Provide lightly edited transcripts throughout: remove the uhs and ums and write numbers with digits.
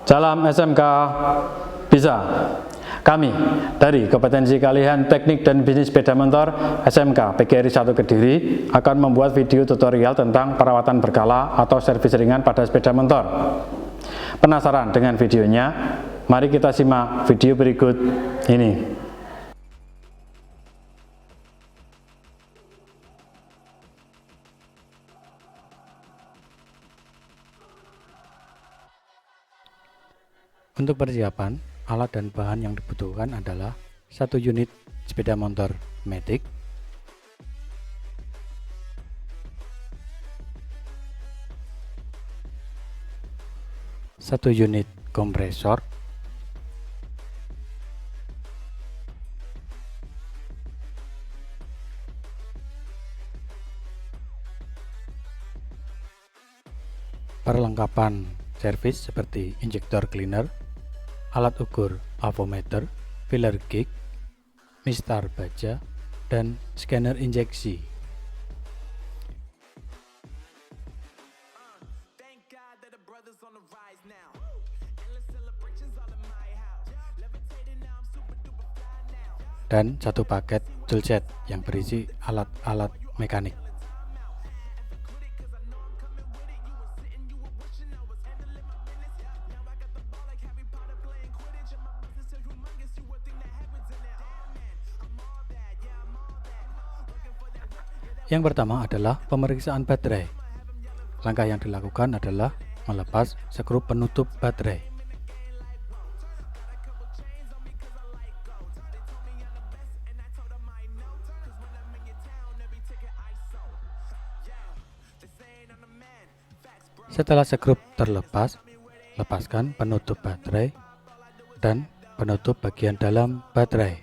Salam SMK Bisa. Kami dari Kompetensi Keahlian Teknik dan Bisnis Sepeda Motor SMK PGRI 1 Kediri akan membuat video tutorial tentang perawatan berkala atau servis ringan pada sepeda motor. Penasaran dengan videonya? Mari kita simak video berikut ini. Untuk persiapan, alat dan bahan yang dibutuhkan adalah 1 unit sepeda motor Matic, 1 unit kompresor, 1 perlengkapan servis seperti injektor cleaner, alat ukur avometer, filler gig, mistar baja, dan scanner injeksi. Dan 1 paket toolset yang berisi alat-alat mekanik. Yang pertama adalah pemeriksaan baterai. Langkah yang dilakukan adalah melepas skrup penutup baterai. Setelah skrup terlepas, lepaskan penutup baterai dan penutup bagian dalam baterai.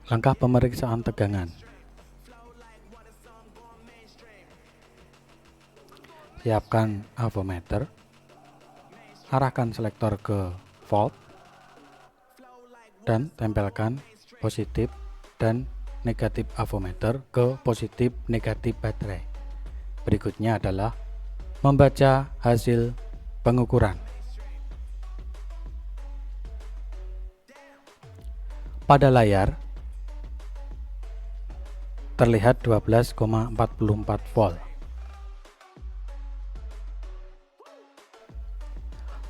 Langkah pemeriksaan tegangan. Siapkan avometer, arahkan selektor ke volt, dan tempelkan positif dan negatif avometer ke positif negatif baterai. Berikutnya adalah membaca hasil pengukuran. Pada layar terlihat 12,44 volt.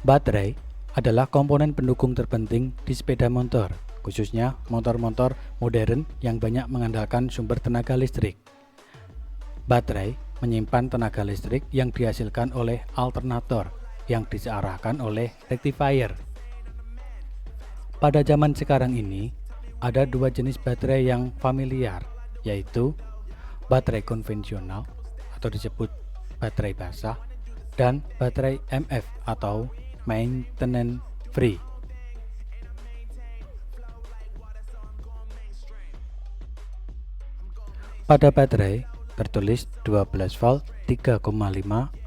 Baterai adalah komponen pendukung terpenting di sepeda motor, khususnya motor-motor modern yang banyak mengandalkan sumber tenaga listrik. Baterai menyimpan tenaga listrik yang dihasilkan oleh alternator yang disearahkan oleh rectifier. Pada zaman sekarang ini, ada 2 jenis baterai yang familiar, yaitu baterai konvensional atau disebut baterai basah dan baterai MF atau maintenance free. Pada baterai tertulis 12 volt 3,5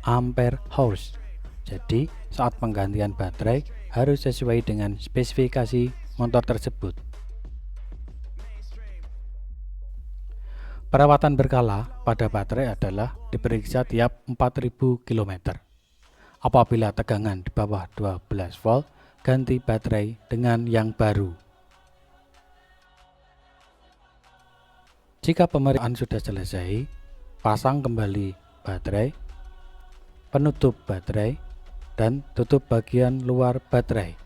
ampere hours. Jadi saat penggantian baterai harus sesuai dengan spesifikasi motor tersebut. Perawatan berkala pada baterai adalah diperiksa tiap 4000 km. Apabila tegangan di bawah 12 volt, ganti baterai dengan yang baru. Jika pemeriksaan sudah selesai, pasang kembali baterai, penutup baterai, dan tutup bagian luar baterai.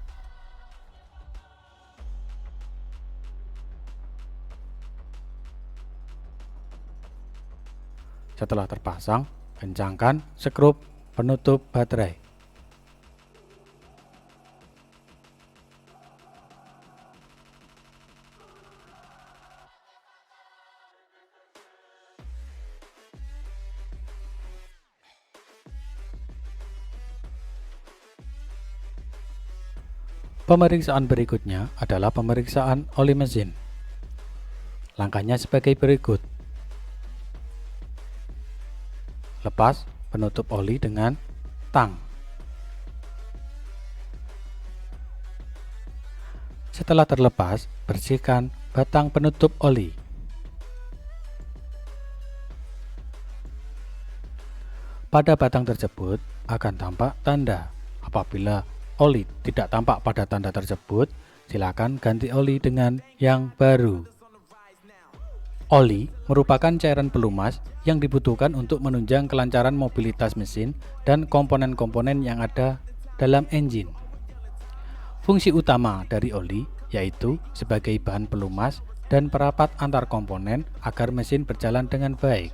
Setelah terpasang, kencangkan skrup penutup baterai. Pemeriksaan berikutnya adalah pemeriksaan oli mesin. Langkahnya sebagai berikut. Lepas penutup oli dengan tang. Setelah terlepas, bersihkan batang penutup oli. Pada batang tersebut akan tampak tanda. Apabila oli tidak tampak pada tanda tersebut, silakan ganti oli dengan yang baru. Oli merupakan cairan pelumas yang dibutuhkan untuk menunjang kelancaran mobilitas mesin dan komponen-komponen yang ada dalam engine. Fungsi utama dari oli yaitu sebagai bahan pelumas dan perapat antar komponen agar mesin berjalan dengan baik.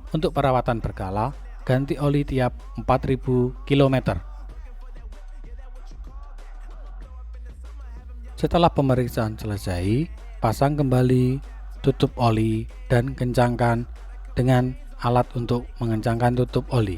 Untuk perawatan berkala, ganti oli tiap 4000 km. Setelah pemeriksaan selesai, pasang kembali tutup oli dan kencangkan dengan alat untuk mengencangkan tutup oli.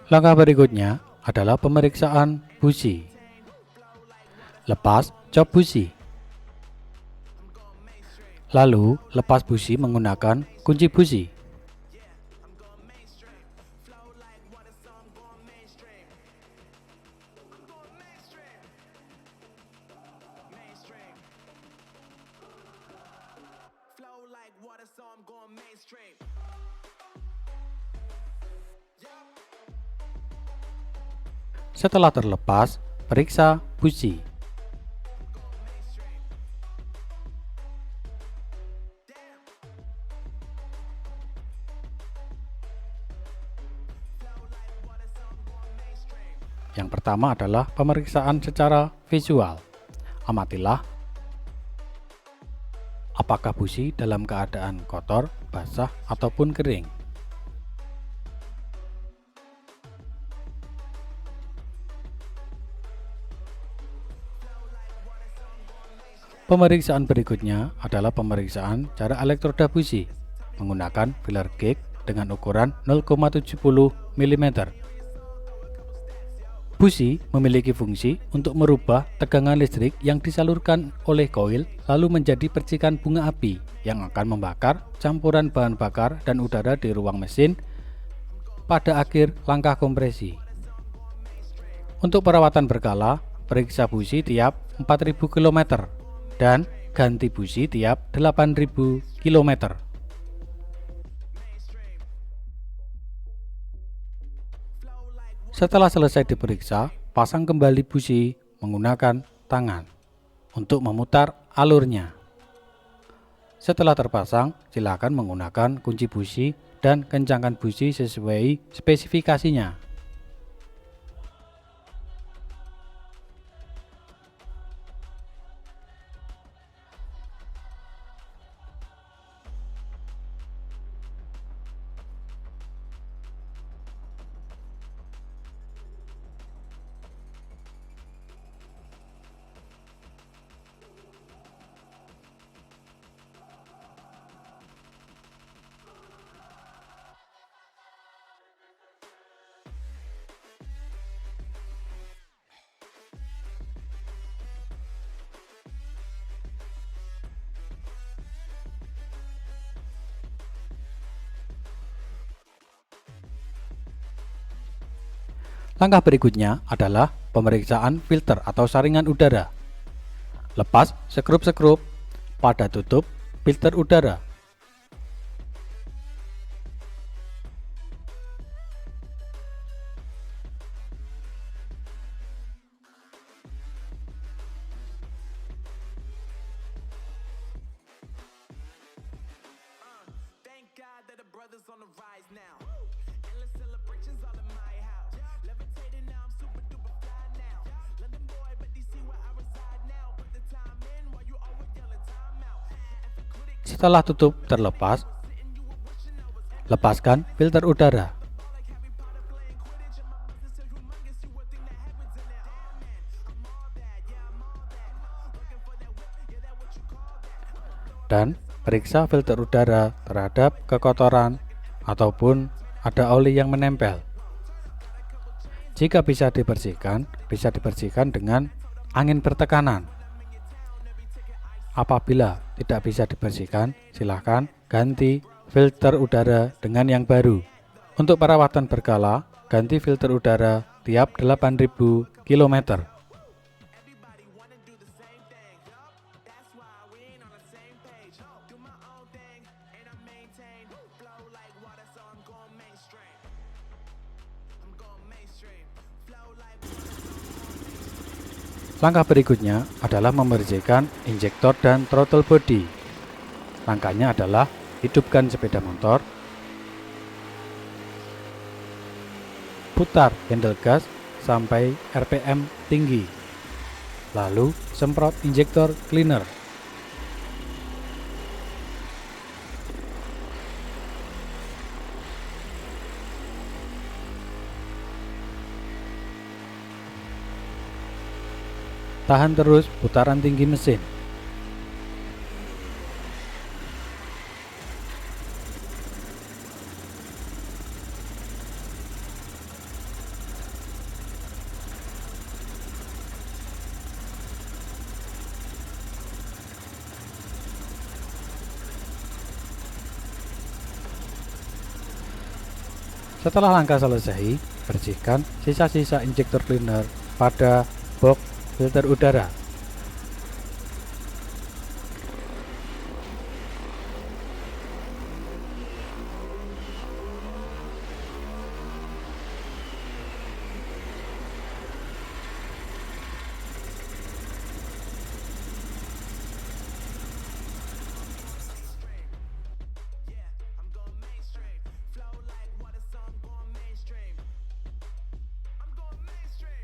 Langkah berikutnya adalah pemeriksaan busi. Lepas cop busi. Lalu lepas busi menggunakan kunci busi. Setelah terlepas, periksa busi. Yang pertama adalah pemeriksaan secara visual. Amatilah apakah busi dalam keadaan kotor, basah, ataupun kering. Pemeriksaan berikutnya adalah pemeriksaan cara elektroda busi menggunakan filler gauge dengan ukuran 0,70 mm. Busi memiliki fungsi untuk merubah tegangan listrik yang disalurkan oleh koil lalu menjadi percikan bunga api yang akan membakar campuran bahan bakar dan udara di ruang mesin pada akhir langkah kompresi. Untuk perawatan berkala, periksa busi tiap 4000 km dan ganti busi tiap 8000 km. Setelah selesai diperiksa, pasang kembali busi menggunakan tangan untuk memutar alurnya. Setelah terpasang, silakan menggunakan kunci busi dan kencangkan busi sesuai spesifikasinya. Langkah berikutnya adalah pemeriksaan filter atau saringan udara. Lepas sekrup-sekrup pada tutup filter udara. Setelah tutup terlepas, lepaskan filter udara. Dan periksa filter udara terhadap kekotoran ataupun ada oli yang menempel. Jika bisa dibersihkan dengan angin bertekanan. Apabila tidak bisa dibersihkan, silakan ganti filter udara dengan yang baru. Untuk perawatan berkala, ganti filter udara tiap 8.000 km. Langkah berikutnya adalah membersihkan injektor dan throttle body. Langkahnya adalah hidupkan sepeda motor, putar handle gas sampai RPM tinggi, lalu semprot injektor cleaner. Tahan terus putaran tinggi mesin. Setelah langkah selesai, bersihkan sisa-sisa injektor cleaner pada box filter udara.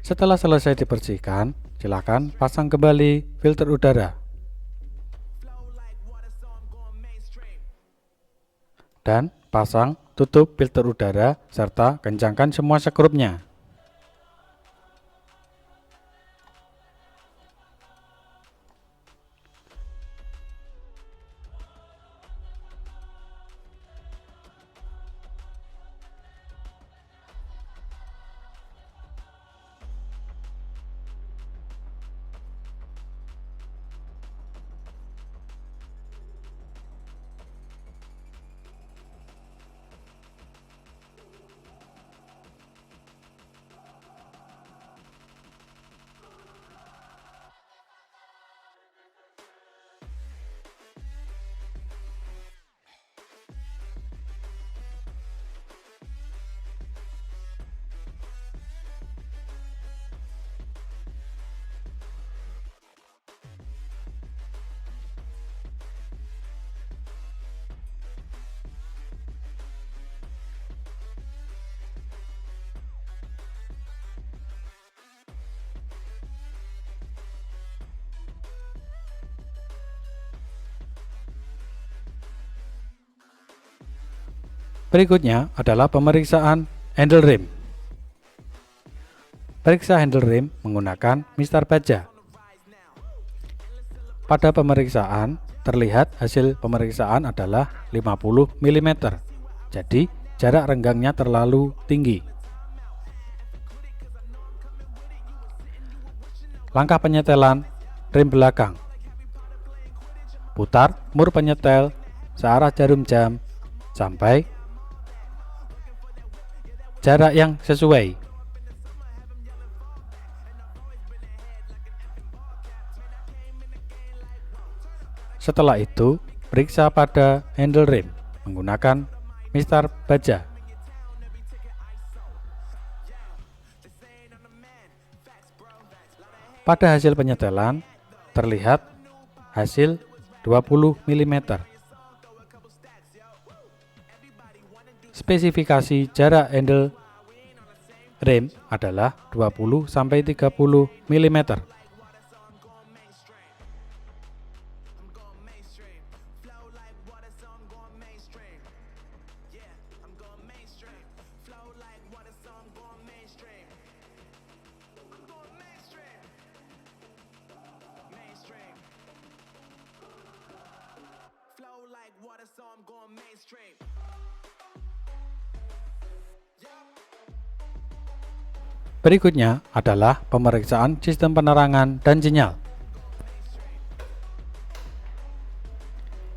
Setelah selesai dibersihkan, silakan pasang kembali filter udara. Dan pasang tutup filter udara serta kencangkan semua skrupnya. Berikutnya adalah pemeriksaan handle rim. Periksa handle rim menggunakan mistar baja. Pada pemeriksaan, terlihat hasil pemeriksaan adalah 50 mm. Jadi, jarak renggangnya terlalu tinggi. Langkah penyetelan rim belakang. Putar mur penyetel searah jarum jam sampai jarak yang sesuai. Setelah itu, periksa pada handle rim menggunakan mistar baja. Pada hasil penyetelan, terlihat hasil 20 mm. Spesifikasi jarak handle rim adalah 20-30 mm. Berikutnya adalah pemeriksaan sistem penerangan dan sinyal.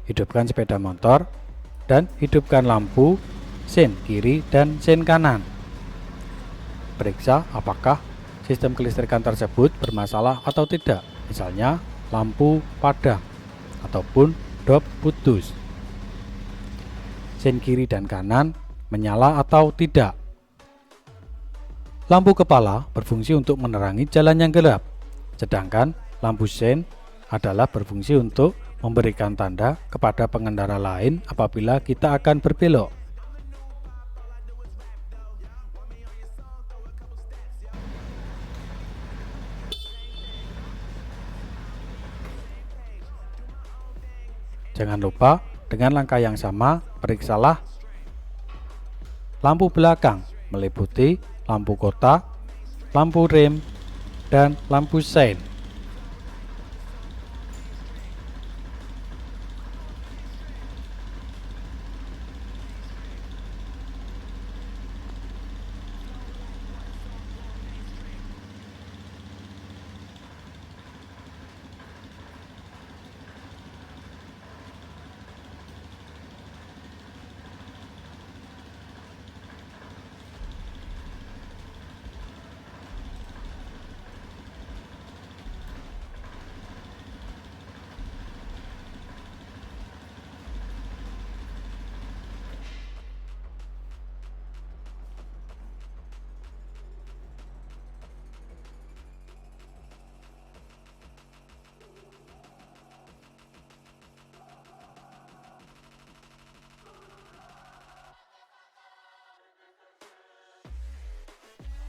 Hidupkan sepeda motor dan hidupkan lampu sen kiri dan sen kanan. Periksa apakah sistem kelistrikan tersebut bermasalah atau tidak, misalnya lampu padam ataupun dop putus. Sen kiri dan kanan menyala atau tidak. Lampu kepala berfungsi untuk menerangi jalan yang gelap, sedangkan lampu sen adalah berfungsi untuk memberikan tanda kepada pengendara lain apabila kita akan berbelok. Jangan lupa dengan langkah yang sama, periksalah lampu belakang meliputi lampu kotak, lampu rem, dan lampu sein.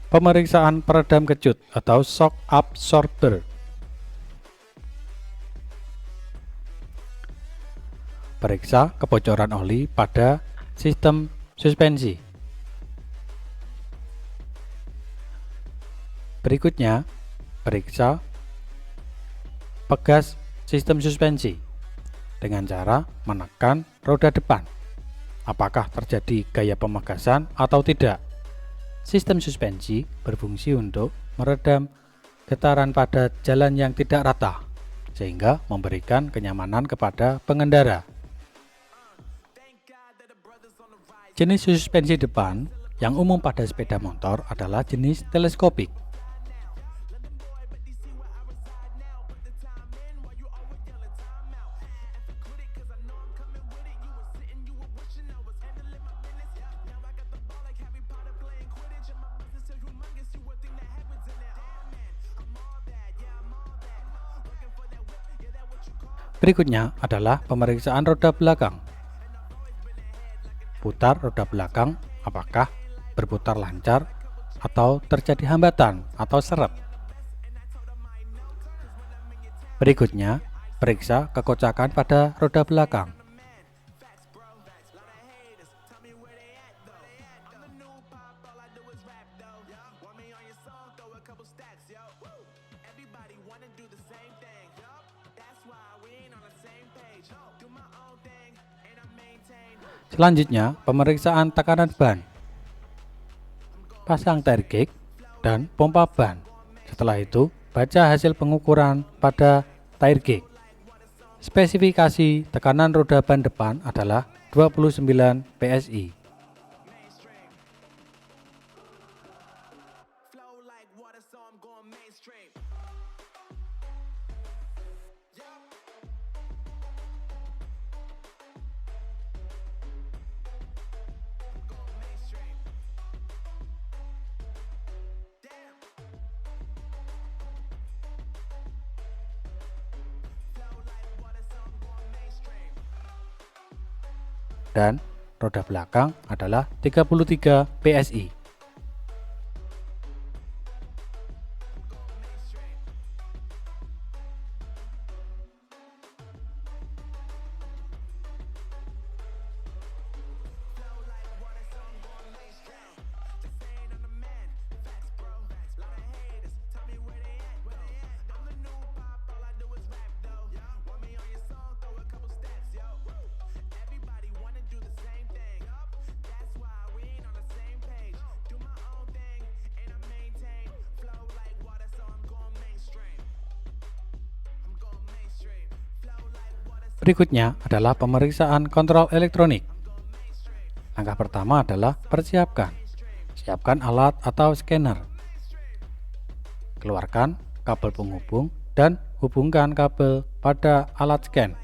Pemeriksaan peredam kejut atau shock absorber. Periksa kebocoran oli pada sistem suspensi. Berikutnya, periksa pegas sistem suspensi dengan cara menekan roda depan. Apakah terjadi gaya pemegasan atau tidak? Sistem suspensi berfungsi untuk meredam getaran pada jalan yang tidak rata, sehingga memberikan kenyamanan kepada pengendara. Jenis suspensi depan yang umum pada sepeda motor adalah jenis teleskopik. Berikutnya adalah pemeriksaan roda belakang. Putar roda belakang, apakah berputar lancar atau terjadi hambatan atau seret. Berikutnya, periksa kekocakan pada roda belakang. Selanjutnya, pemeriksaan tekanan ban. Pasang tire gauge dan pompa ban. Setelah itu, baca hasil pengukuran pada tire gauge. Spesifikasi tekanan roda ban depan adalah 29 PSI. Dan roda belakang adalah 33 PSI. Berikutnya adalah pemeriksaan kontrol elektronik. Langkah pertama adalah persiapkan. Siapkan alat atau scanner. Keluarkan kabel penghubung dan hubungkan kabel pada alat scan.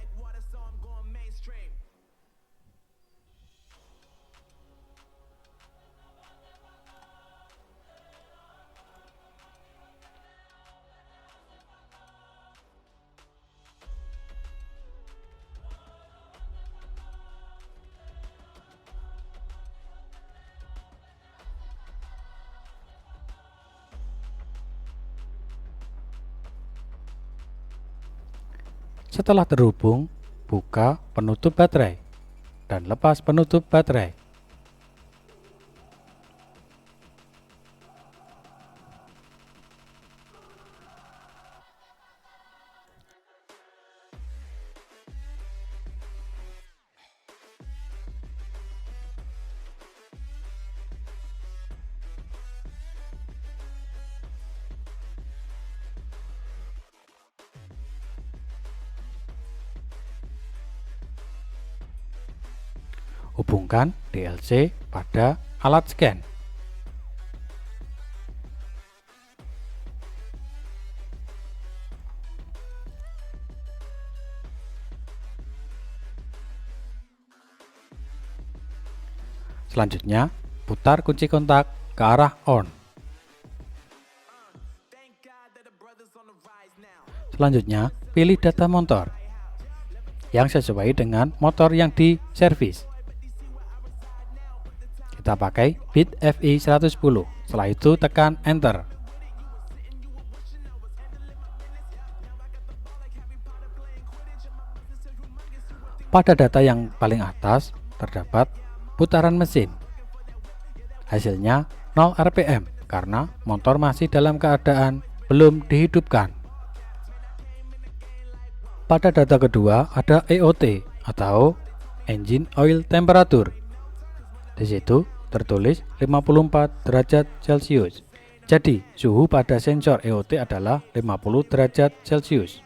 Setelah terhubung, buka penutup baterai dan lepas penutup baterai. Hubungkan DLC pada alat scan. Selanjutnya, putar kunci kontak ke arah on. Selanjutnya, pilih data motor yang sesuai dengan motor yang diservis. Kita pakai bit FI 110. Setelah itu tekan enter. Pada data yang paling atas terdapat putaran mesin. Hasilnya 0 RPM karena motor masih dalam keadaan belum dihidupkan. Pada data kedua ada EOT atau Engine Oil Temperature. Di situ tertulis 54 derajat Celcius. Jadi, suhu pada sensor EOT adalah 50 derajat Celcius.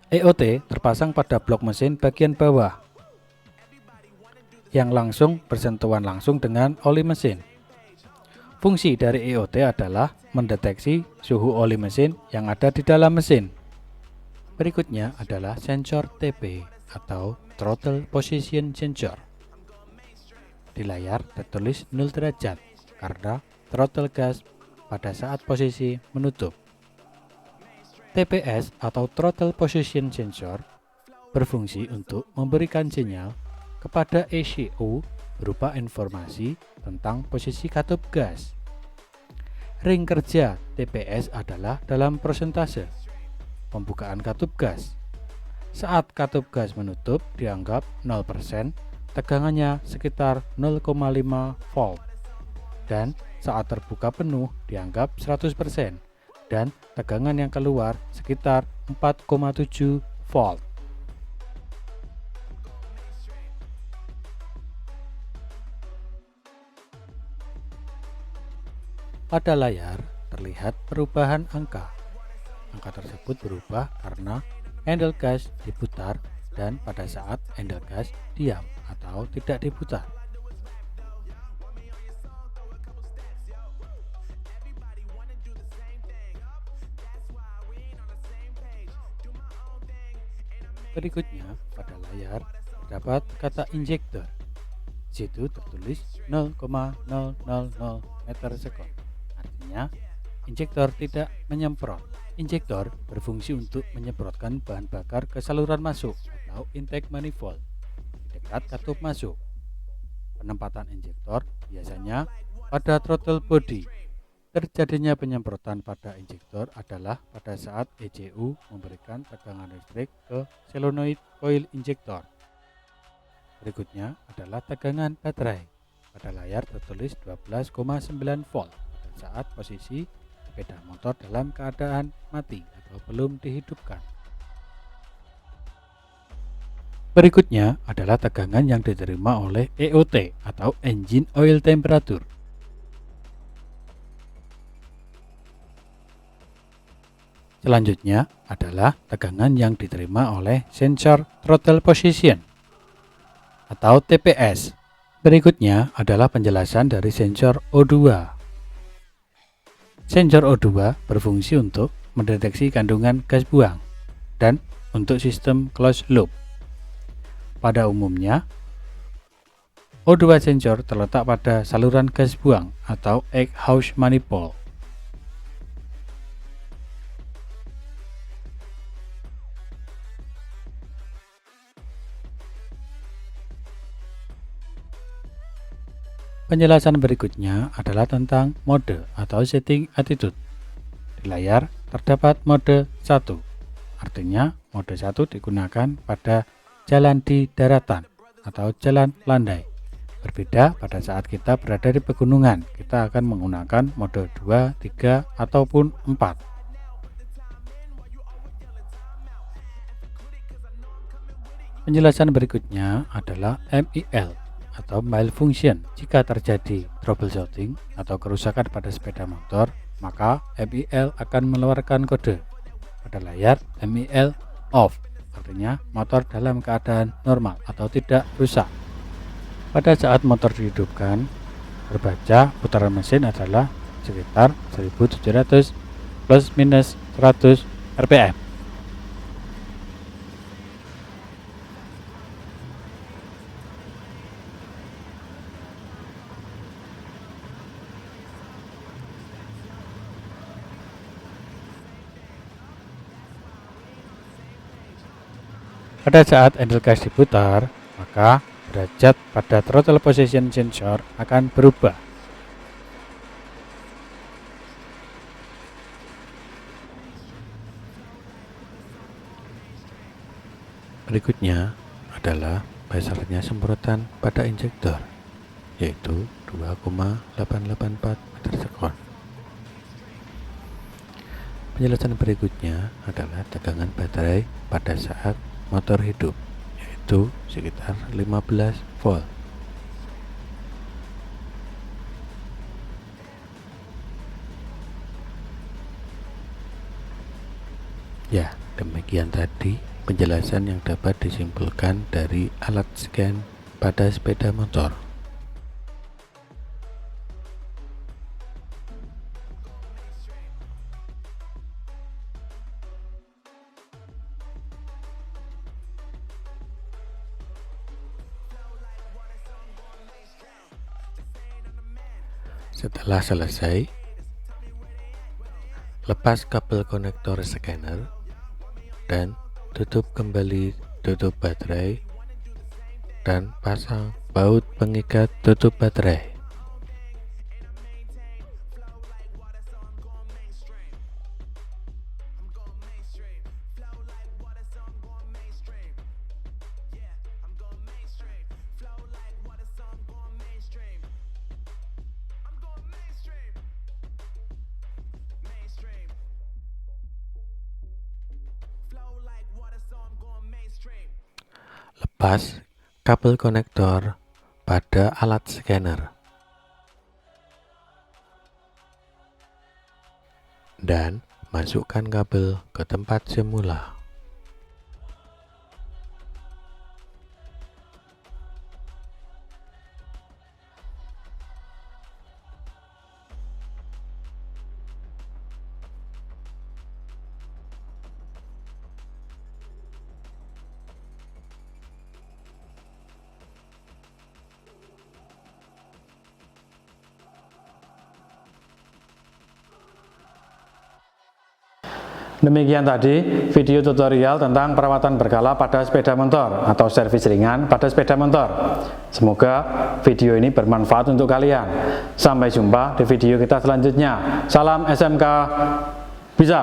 EOT terpasang pada blok mesin bagian bawah yang langsung bersentuhan langsung dengan oli mesin. Fungsi dari EOT adalah mendeteksi suhu oli mesin yang ada di dalam mesin. Berikutnya adalah sensor TP atau Throttle Position Sensor. Di layar tertulis 0 derajat karena throttle gas pada saat posisi menutup. TPS atau Throttle Position Sensor berfungsi untuk memberikan sinyal kepada ECU berupa informasi tentang posisi katup gas. Ring kerja TPS adalah dalam persentase pembukaan katup gas. Saat katup gas menutup dianggap 0%, tegangannya sekitar 0,5 volt, dan saat terbuka penuh dianggap 100% dan tegangan yang keluar sekitar 4,7 volt. Pada layar terlihat perubahan angka. Angka tersebut berubah karena handle gas diputar dan pada saat handle gas diam atau tidak diputar. Berikutnya pada layar terdapat kata injektor. Di situ tertulis 0,000 meter sekon. Artinya injektor tidak menyemprot. Injektor berfungsi untuk menyemprotkan bahan bakar ke saluran masuk atau intake manifold dekat katup masuk. Penempatan injektor biasanya pada throttle body. Terjadinya penyemprotan pada injektor adalah pada saat ECU memberikan tegangan listrik ke solenoid coil injektor. Berikutnya adalah tegangan baterai. Pada layar tertulis 12,9 volt pada saat posisi sepeda motor dalam keadaan mati atau belum dihidupkan. Berikutnya adalah tegangan yang diterima oleh EOT atau Engine Oil Temperature. Selanjutnya adalah tegangan yang diterima oleh sensor throttle position atau TPS. Berikutnya adalah penjelasan dari sensor O2. Sensor O2 berfungsi untuk mendeteksi kandungan gas buang dan untuk sistem closed loop. Pada umumnya, O2 sensor terletak pada saluran gas buang atau exhaust manifold. Penjelasan berikutnya adalah tentang mode atau setting attitude. Di layar terdapat mode 1, artinya mode 1 digunakan pada jalan di daratan atau jalan landai. Berbeda pada saat kita berada di pegunungan, kita akan menggunakan mode 2, 3, ataupun 4. Penjelasan berikutnya adalah MIL atau malfunction. Jika terjadi troubleshooting atau kerusakan pada sepeda motor, maka MIL akan mengeluarkan kode pada layar MIL off, artinya motor dalam keadaan normal atau tidak rusak. Pada saat motor dihidupkan, berbaca putaran mesin adalah sekitar 1700 plus minus 100 rpm. Pada saat idle gas diputar, maka derajat pada throttle position sensor akan berubah. Berikutnya adalah besarnya semprotan pada injektor, yaitu 2,884 meter sekon. Penjelasan berikutnya adalah tegangan baterai pada saat motor hidup, yaitu sekitar 15 volt. Ya, demikian tadi penjelasan yang dapat disimpulkan dari alat scan pada sepeda motor. Setelah selesai, lepas kabel konektor scanner dan tutup kembali tutup baterai dan pasang baut pengikat tutup baterai. Lepas kabel konektor pada alat scanner dan masukkan kabel ke tempat semula. Demikian tadi video tutorial tentang perawatan berkala pada sepeda motor atau servis ringan pada sepeda motor. Semoga video ini bermanfaat untuk kalian. Sampai jumpa di video kita selanjutnya. Salam SMK Bisa.